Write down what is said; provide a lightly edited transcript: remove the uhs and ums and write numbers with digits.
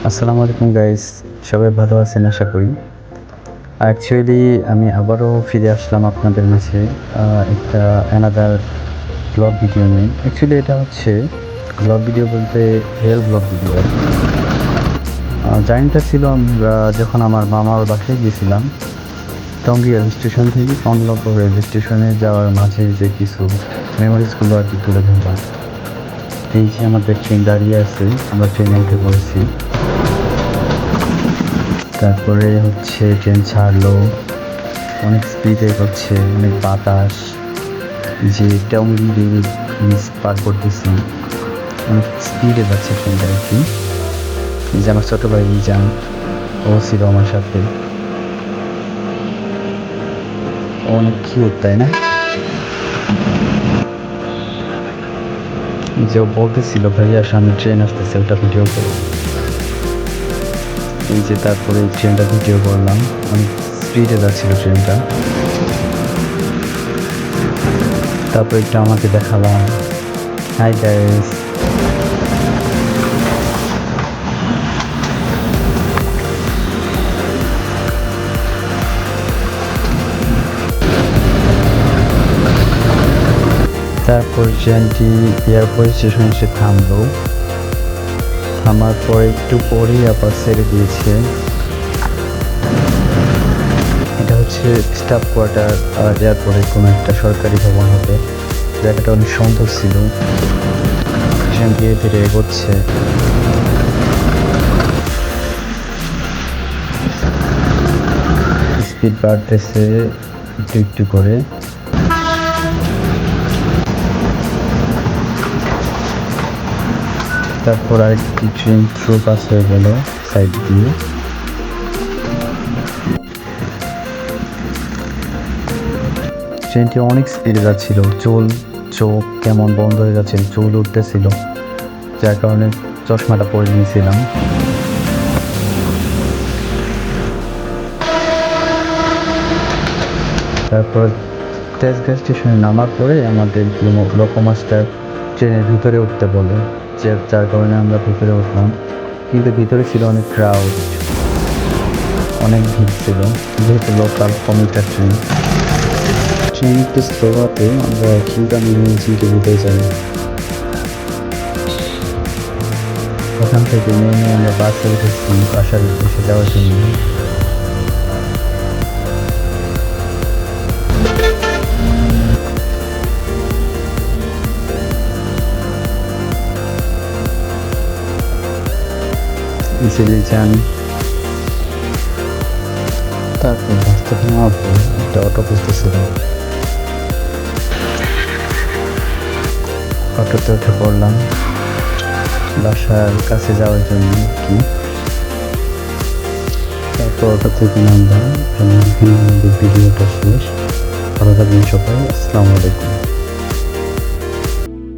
আসসালামু আলাইকুম গাইস, সবাই ভালো আছেন আশা করি। অ্যাকচুয়ালি আমি আবারও ফিরে আসলাম আপনাদের মাঝে একটা অ্যানাদার ব্লগ ভিডিও নিয়ে। অ্যাকচুয়ালি এটা হচ্ছে ব্লগ ভিডিও বলতে রিয়েল ব্লগ ভিডিও। জার্নিটা ছিল আমরা যখন আমার মামার বাসায় গিয়েছিলাম টঙ্গী রেল স্টেশন থেকে কমলাপুর রেল স্টেশনে যাওয়ার মাঝে যে কিছু মেমোরিজগুলো আর কি তুলে ধরলাম। এই যে আমাদের ট্রেন দাঁড়িয়ে আছে, আমরা ট্রেনে উঠে পড়েছি। তারপরে হচ্ছে ট্রেন ছাড়লো, অনেক স্পিডে হচ্ছে, অনেক বাতাস, যে টঙ্গী ব্রিজ পার করতেছি, অনেক স্পিডে যাচ্ছে ট্রেনটা আর কি। এই যে আমার ছোটো ভাই যান, ও ছিল আমার সাথে, অনেক কিউট তাই না? যে ও বলতেছিল ভাইয়া সামনে ট্রেন আসতেছে, ওটা ভিডিও করো। এই যে তারপরে ট্রেনটা ভিডিও করলাম, অনেক স্পিডে যাচ্ছিল ট্রেনটা। তারপর একটু আমাকে দেখালাম, হাই গাইস। তারপর ট্রেনটি এয়ারপোর্ট স্টেশনে এসে থামলো, থামার পর একটু পরেই আবার ছেড়ে দিয়েছে। এটা হচ্ছে স্টাফ কোয়ার্টার এয়ারপোর্টের কোনো একটা সরকারি ভবন হবে। জায়গাটা অনেক সুন্দর ছিল। ট্রেন ধীরে ধীরে এগোচ্ছে। স্পিড বাড়তেছে একটু একটু করে। তারপর আরেকটি ট্রেন থ্রু পাস হয়ে গেল সাইড দিয়ে। ট্রেনটি অনেক স্পিডে যাচ্ছিল, চোখ কেমন বন্ধ হয়ে যাচ্ছিল, চুল উঠতেছিল, যার কারণে চশমাটা পরে নিয়েছিলাম। তারপর তেজগাঁ স্টেশনে নামার পরে আমাদের লোকোমাস্টার ট্রেনের ভিতরে উঠতে বলে, যার কারণে আমরা ভিতরে উঠলাম। কিন্তু ভিতরে ছিল অনেক ক্রাউড, অনেক ভিড় ছিল, যেহেতু লোকাল কমিউটার ট্রেন। ট্রেন একটু স্লো হতে আমরা খিলগাঁও মিউজিয়ামকে ভিতরে যাই। ওখান থেকে নেমে আমরা বাসে উঠেছি বাসার উদ্দেশ্যে যাওয়ার জন্য। ইসিলি যান। তারপর বাস থেকে নামার পর একটা অটো খুঁজতেছিল, অটোতে উঠে পড়লাম বাসার কাছে যাওয়ার জন্য কি। তারপর অটো থেকে নামলাম। এখানে আমাদের ভিডিওটা শেষ। ভালো থাকবেন সবাই, আসসালামু আলাইকুম।